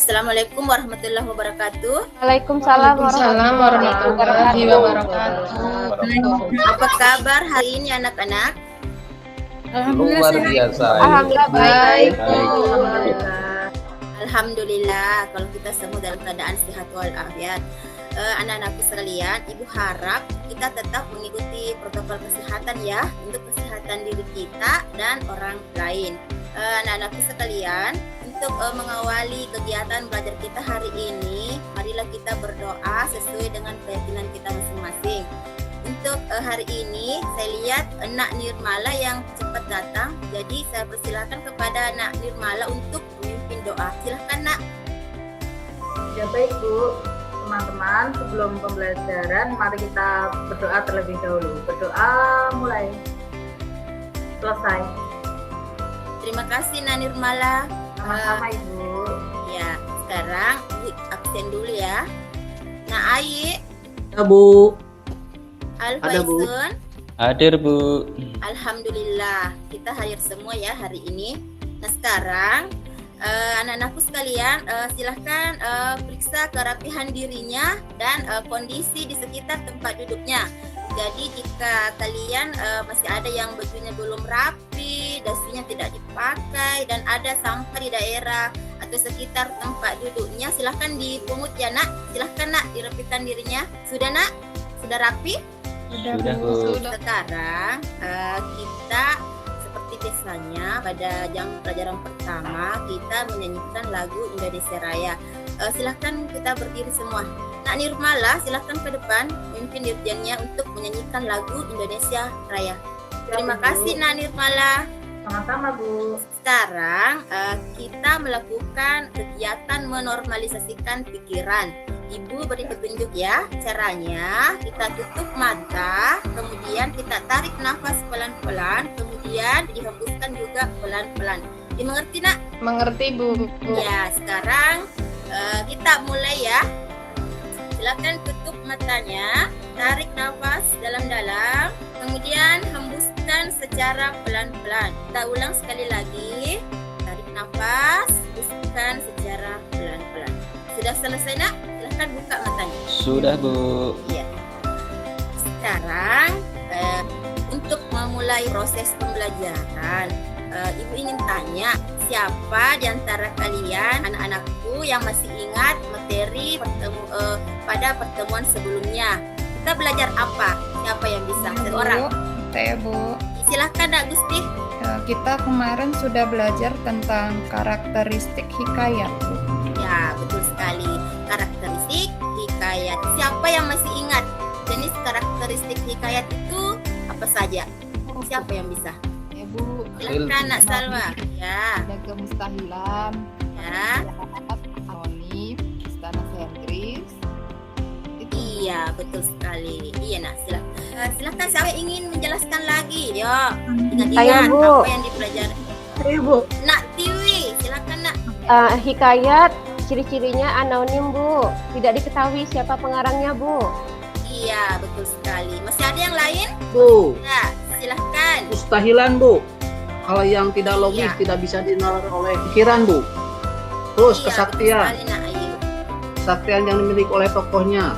Assalamualaikum warahmatullahi wabarakatuh. Waalaikumsalam warahmatullahi wabarakatuh. Apa kabar hari ini anak-anak? Luar biasa. Alhamdulillah baik. Alhamdulillah kalau kita semua dalam keadaan sehat walafiat. Anak-anakku sekalian, Ibu harap kita tetap mengikuti protokol kesehatan ya, untuk kesehatan diri kita dan orang lain. Anak-anakku sekalian, untuk mengawali kegiatan belajar kita hari ini, marilah kita berdoa sesuai dengan keyakinan kita masing-masing. Untuk hari ini saya lihat Nak Nirmala yang cepat datang, jadi saya persilakan kepada Nak Nirmala untuk memimpin doa. Silahkan Nak. Ya baik Bu, teman-teman, sebelum pembelajaran mari kita berdoa terlebih dahulu. Berdoa mulai. Selesai. Terima kasih Nak Nirmala. Sama-sama Ibu. Ya, sekarang Ibu absen dulu ya. Nak Ayi, Ya, Bu. Ada Bu. Hadir, Bu. Alhamdulillah, kita hadir semua ya hari ini. Nah sekarang anak-anakku sekalian, silahkan periksa kerapihan dirinya dan kondisi di sekitar tempat duduknya. Jadi jika kalian masih ada yang bajunya belum rapi, dasinya tidak dipakai, dan ada sampah di daerah atau sekitar tempat duduknya, silahkan dipungut ya Nak. Silahkan Nak dirapikan dirinya. Sudah Nak? Sudah rapi? Sudah, Bu. Sekarang kita seperti biasanya pada jam pelajaran pertama kita menyanyikan lagu Indonesia Raya. Silahkan kita berdiri semua. Nak Nirmala silahkan ke depan memimpin dirjennya untuk menyanyikan lagu Indonesia Raya. Terima kasih Nak Nirmala. Sama-sama Bu. Sekarang kita melakukan kegiatan menormalisasikan pikiran. Ibu beri petunjuk ya. Caranya kita tutup mata, kemudian kita tarik nafas pelan-pelan, kemudian dihembuskan juga pelan-pelan. Dimengerti Nak? Mengerti Bu. Ya, sekarang kita mulai ya. Silakan tutup matanya, tarik nafas dalam-dalam, kemudian hembuskan secara pelan-pelan. Kita ulang sekali lagi. Tarik nafas, hembuskan secara pelan-pelan. Sudah selesai Nak? Silahkan buka matanya. Sudah, Bu. Iya. Sekarang untuk memulai proses pembelajaran, Ibu ingin tanya, siapa di antara kalian anak-anakku yang masih ingat materi pada pertemuan sebelumnya? Kita belajar apa? Siapa yang bisa? Satu orang. Saya Bu. Silahkan Nak Gusti. Kita kemarin sudah belajar tentang karakteristik hikayat Bu. Ya, betul sekali. Karakteristik hikayat. Siapa yang masih ingat jenis karakteristik hikayat itu apa saja? Siapa yang bisa? Ya Bu. Silakan Nak Salwa. Ya. Ada kemustahilan, Ya. anonim, istana sentris. Iya, betul sekali. Iya Nak, silakan siapa yang ingin menjelaskan lagi? Yo, ingat-ingat Saya, Bu. apa yang dipelajari. Ibu. Nak Tiwi, silakan Nak. Hikayat ciri-cirinya anonim Bu, tidak diketahui siapa pengarangnya Bu. Iya, betul sekali. Masih ada yang lain? Bu, Ya, silahkan. mustahilan Bu. Hal yang tidak logis Iya. tidak bisa dinalar oleh pikiran Bu. Terus Iya, kesaktian, betul sekali, Nak Ayu. kesaktian yang dimiliki oleh tokohnya.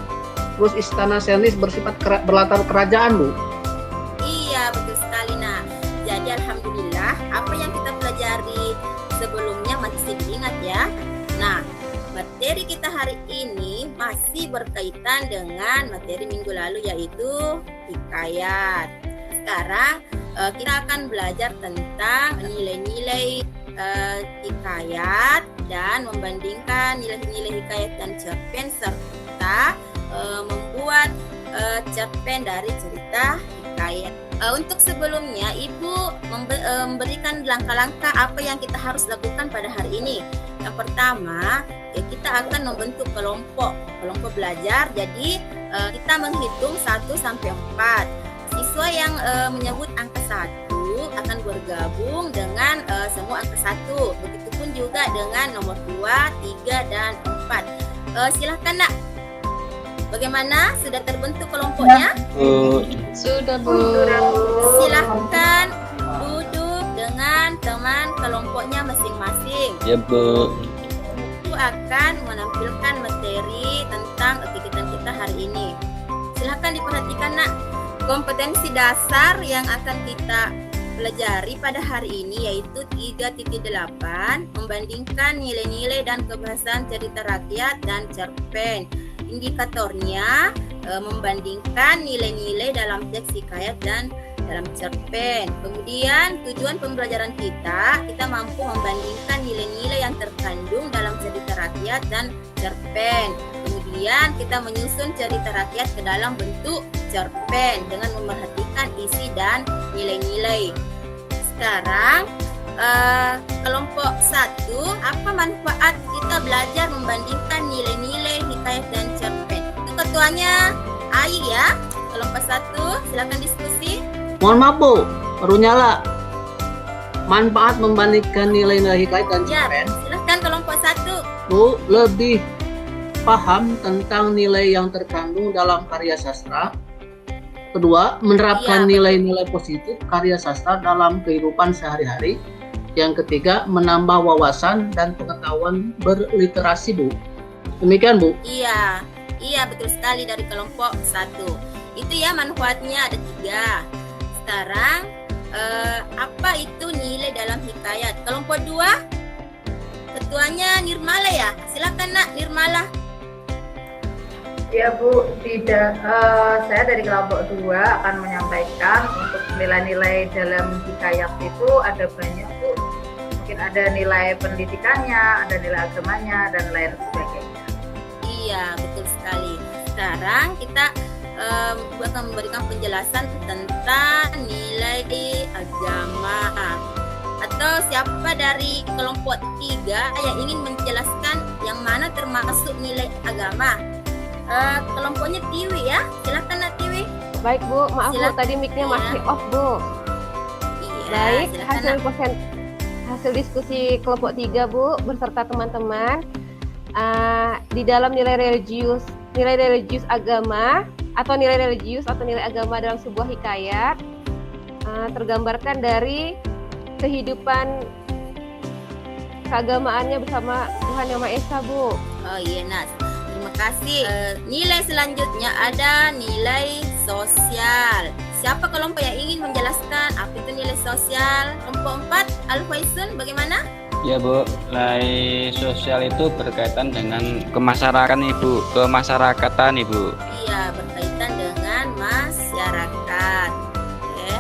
Terus istana sentris bersifat berlatar kerajaan Bu. Iya, betul sekali Nak. Jadi alhamdulillah apa yang kita pelajari sebelumnya masih diingat ya. Nah, materi kita hari ini masih berkaitan dengan materi minggu lalu yaitu hikayat. Sekarang kita akan belajar tentang nilai-nilai hikayat dan membandingkan nilai-nilai hikayat dan cerpen serta membuat cerpen dari cerita hikayat. Untuk sebelumnya Ibu memberikan langkah-langkah apa yang kita harus lakukan pada hari ini. Yang pertama, kita akan membentuk kelompok belajar. Jadi kita menghitung 1 sampai 4. Siswa yang menyebut angka 1 akan bergabung dengan semua angka 1. Begitupun juga dengan nomor 2, 3, dan 4. Silahkan Nak. Bagaimana? Sudah terbentuk kelompoknya? Bu. Sudah Bu. Silahkan duduk dengan teman kelompoknya masing-masing. Ya, Bu. akan menampilkan materi tentang kegiatan kita hari ini. Silahkan diperhatikan nak, kompetensi dasar yang akan kita pelajari pada hari ini yaitu 3.8, membandingkan nilai-nilai dan kebahasaan cerita rakyat dan cerpen. Indikatornya membandingkan nilai-nilai dalam teks hikayat dan dalam cerpen. Kemudian tujuan pembelajaran kita mampu membandingkan nilai-nilai yang terkandung dalam cerita rakyat dan cerpen. Kemudian kita menyusun cerita rakyat ke dalam bentuk cerpen dengan memerhatikan isi dan nilai-nilai. Sekarang kelompok 1, apa manfaat kita belajar membandingkan nilai-nilai hikayat dan cerpen? Itu ketuanya Ai ya. Kelompok 1, silakan diskusi. Mohon maaf Bu, baru nyala. Manfaat membandingkan nilai-nilai hikayat dan Ya, cerpen. silahkan kelompok 1. Bu, lebih paham tentang nilai yang terkandung dalam karya sastra. Kedua, menerapkan Iya, nilai-nilai positif karya sastra dalam kehidupan sehari-hari. Yang ketiga, menambah wawasan dan pengetahuan berliterasi, Bu. Demikian, Bu. Iya, betul sekali dari kelompok 1. Itu ya manfaatnya ada 3. Sekarang apa itu nilai dalam hikayat? Kelompok 2, ketuanya Nirmala ya. Silakan nak Nirmala. Ya Bu, saya dari kelompok 2 akan menyampaikan untuk nilai-nilai dalam hikayat itu ada banyak Bu. Mungkin ada nilai pendidikannya, ada nilai agamanya, dan lain sebagainya. Iya, betul sekali. Sekarang kita akan memberikan penjelasan tentang nilai agama. Atau siapa dari kelompok 3 yang ingin menjelaskan yang mana termasuk nilai agama? Kelompoknya Tiwi ya, silakan nak Tiwi. Baik Bu, maaf Bu, Silakan. tadi mic-nya Iya. masih off Bu. Iya, Baik, silakan, hasil diskusi kelompok 3 Bu beserta teman-teman. Di dalam nilai religius agama atau nilai religius atau nilai agama dalam sebuah hikayat tergambarkan dari kehidupan keagamaannya bersama Tuhan Yang Maha Esa Bu. Oh iya Nas, terima kasih. Nilai selanjutnya ada nilai sosial. Siapa kelompok yang ingin menjelaskan apa itu nilai sosial? Kelompok 4, Al-Faisun bagaimana? Ya Bu, nilai sosial itu berkaitan dengan kemasyarakatan Ibu. Iya, berkaitan dengan masyarakat. Oke.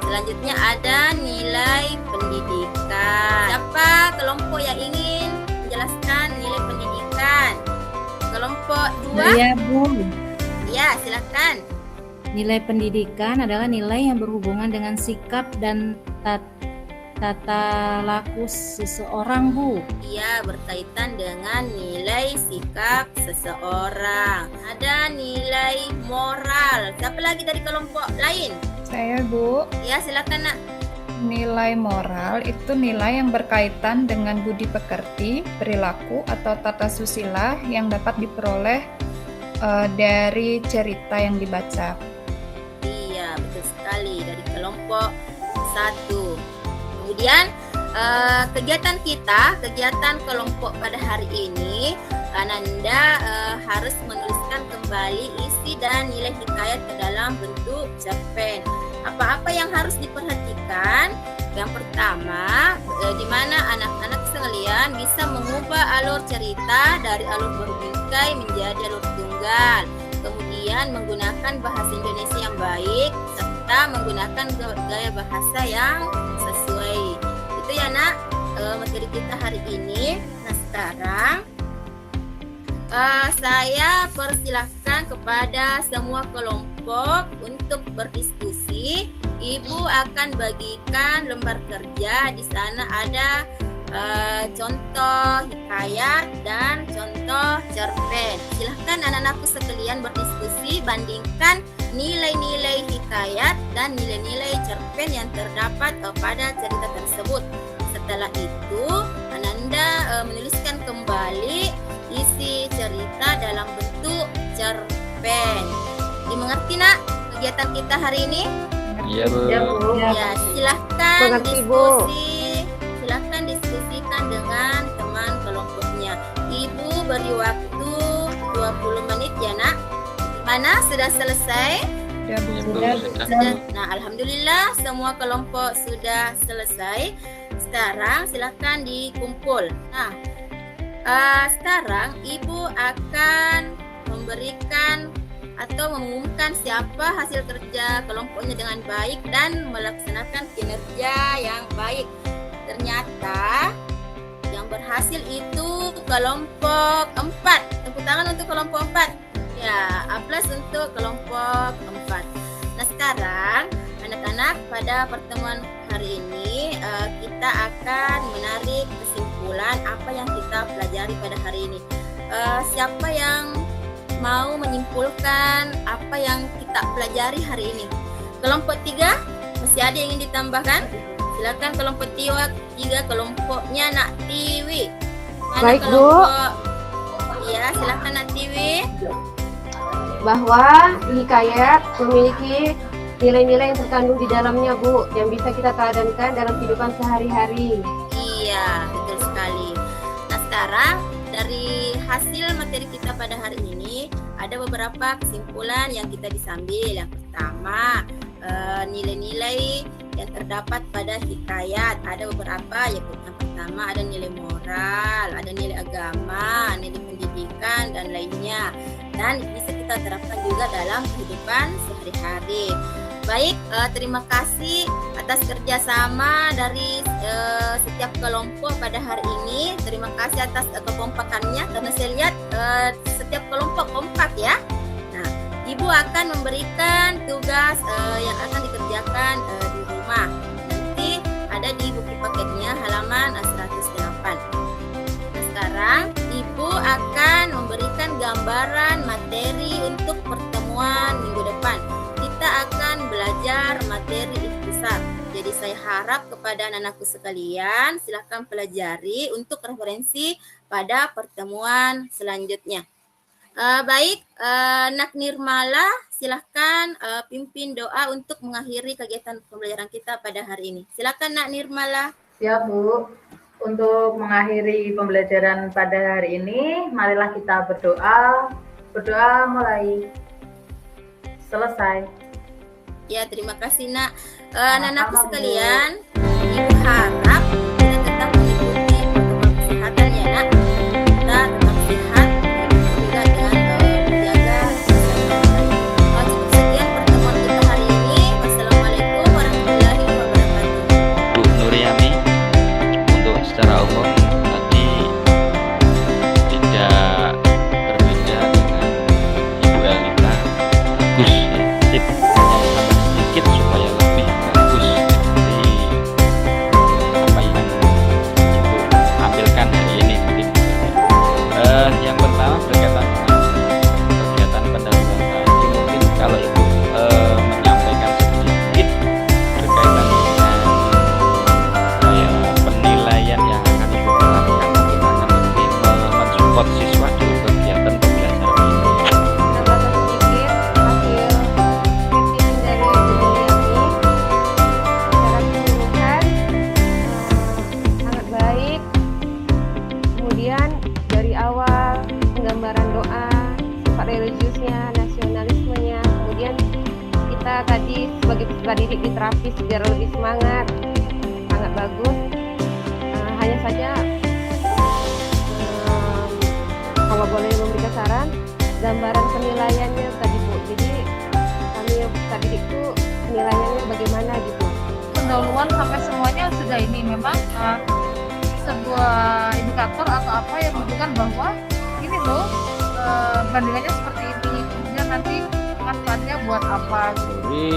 Selanjutnya ada nilai pendidikan. Siapa kelompok yang ingin menjelaskan nilai pendidikan? Kelompok 2? Ya Bu, Ya, silakan. nilai pendidikan adalah nilai yang berhubungan dengan sikap dan tata laku seseorang Bu. Iya, berkaitan dengan nilai sikap seseorang. Ada nilai moral. Siapa lagi dari kelompok lain? Saya Bu, Ya, silakan nak. nilai moral itu nilai yang berkaitan dengan budi pekerti, perilaku atau tata susila yang dapat diperoleh dari cerita yang dibaca. Iya, betul sekali dari kelompok 1. Kemudian kegiatan kelompok pada hari ini, Ananda harus menuliskan kembali isi dan nilai hikayat ke dalam bentuk cerpen. Apa-apa yang harus diperhatikan? Yang pertama, di mana anak-anak sekalian bisa mengubah alur cerita dari alur berbingkai menjadi alur tunggal. Kemudian menggunakan bahasa Indonesia yang baik serta menggunakan gaya bahasa yang sesuai. Itu ya nak, materi kita hari ini. Nah sekarang saya persilahkan kepada semua kelompok untuk berdiskusi. Ibu akan bagikan lembar kerja. Di sana ada contoh hikayat dan contoh cerpen. Silahkan anak-anakku sekalian berdiskusi, bandingkan nilai-nilai hikayat dan nilai-nilai cerpen yang terdapat pada cerita tersebut. Setelah itu, Ananda menuliskan kembali isi cerita dalam bentuk cerpen. Dimengerti nak kegiatan kita hari ini? Iya Bu. Ya Bu. Ya, silahkan Mengerti, Bu. diskusikan dengan teman kelompoknya. Ibu beri waktu 20 menit ya nak. Mana sudah selesai? Ya, Bu, Sudah. sudah. Nah, alhamdulillah semua kelompok sudah selesai. Sekarang silakan dikumpul. Nah, sekarang Ibu akan memberikan atau mengumumkan siapa hasil kerja kelompoknya dengan baik dan melaksanakan kinerja yang baik. Ternyata yang berhasil itu kelompok 4. Tepuk tangan untuk kelompok 4. Ya, aplaus untuk kelompok 4. Nah, sekarang anak-anak, pada pertemuan hari ini kita akan menarik kesimpulan apa yang kita pelajari pada hari ini. Siapa yang mau menyimpulkan apa yang kita pelajari hari ini? Kelompok 3, masih ada yang ingin ditambahkan? Silakan kelompok 3, kelompoknya Nak Tiwi. Mana Baik, Bu. kelompok? Ya, silakan Nak Tiwi. Bahwa hikayat memiliki nilai-nilai yang terkandung di dalamnya, Bu, yang bisa kita teladankan dalam kehidupan sehari-hari. Iya, betul sekali. Nah, sekarang dari hasil materi kita pada hari ini ada beberapa kesimpulan yang kita bisa ambil. Yang pertama, nilai-nilai yang terdapat pada hikayat ada beberapa, yaitu yang pertama ada nilai moral, ada nilai agama, nilai pendidikan dan lainnya, dan bisa kita terapkan juga dalam kehidupan sehari-hari. Baik, terima kasih atas kerjasama dari setiap kelompok pada hari ini. Terima kasih atas kekompakannya, karena saya lihat setiap kelompok kompak ya. Nah, Ibu akan memberikan tugas yang akan dikerjakan di rumah. Nanti ada di buku paketnya halaman 108. Nah, sekarang Ibu akan memberikan gambaran materi untuk pertemuan minggu depan. Kita akan belajar materi ikhtisar. Jadi saya harap kepada anak-anakku sekalian, silakan pelajari untuk referensi pada pertemuan selanjutnya. Baik, Nak Nirmala, silahkan pimpin doa untuk mengakhiri kegiatan pembelajaran kita pada hari ini. Silakan Nak Nirmala. Siap, Bu. Untuk mengakhiri pembelajaran pada hari ini, marilah kita berdoa. Berdoa mulai. Selesai. Ya, terima kasih Nak. Anak-anakku sekalian, Ibu harap kita tetap mengikuti protokol kesehatan ya Nak. Kita tetap sehat juga dengan menjaga kesehatan. Cukup sekian pertemuan kita hari ini. Wassalamualaikum warahmatullahi wabarakatuh. Bu Nuriani, untuk secara umum tadi tidak berbeda dengan Ibu Elita. Bagus ya, tip hanya tambah sedikit supaya lebih bagus dari apa yang Ibu tampilkan hari ini mungkin. Yang pertama berkaitan dengan kegiatan pendahuluan tadi, mungkin kalau Ibu menyampaikan sedikit berkaitan dengan penilaian yang akan Ibu terapkan, mungkin akan lebih mensupport siswa di kegiatan pembelajaran ini. Menambahkan sedikit hasil revisi dari Bu Nuriani. Secara keseluruhan sangat baik. Kemudian dari awal penggambaran doa, sifat religiusnya, nasionalismenya, kemudian kita tadi sebagai peserta didik diterapi biar lebih semangat, sangat bagus. Hanya saja kalau boleh memberikan saran, gambaran penilaiannya tadi Bu. Jadi kami yang peserta didik itu penilaiannya bagaimana gitu. Pendahuluan sampai semuanya sudah ini memang sebuah indikator atau apa yang menunjukkan bahwa ini loh bandingannya seperti ini, kemudian nanti manfaatnya buat apa gitu. Jadi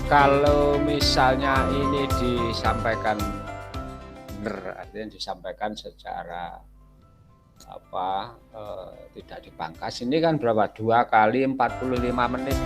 kalau misalnya ini disampaikan benar, artinya disampaikan secara tidak dipangkas, ini kan berapa? 2 kali 45 menit.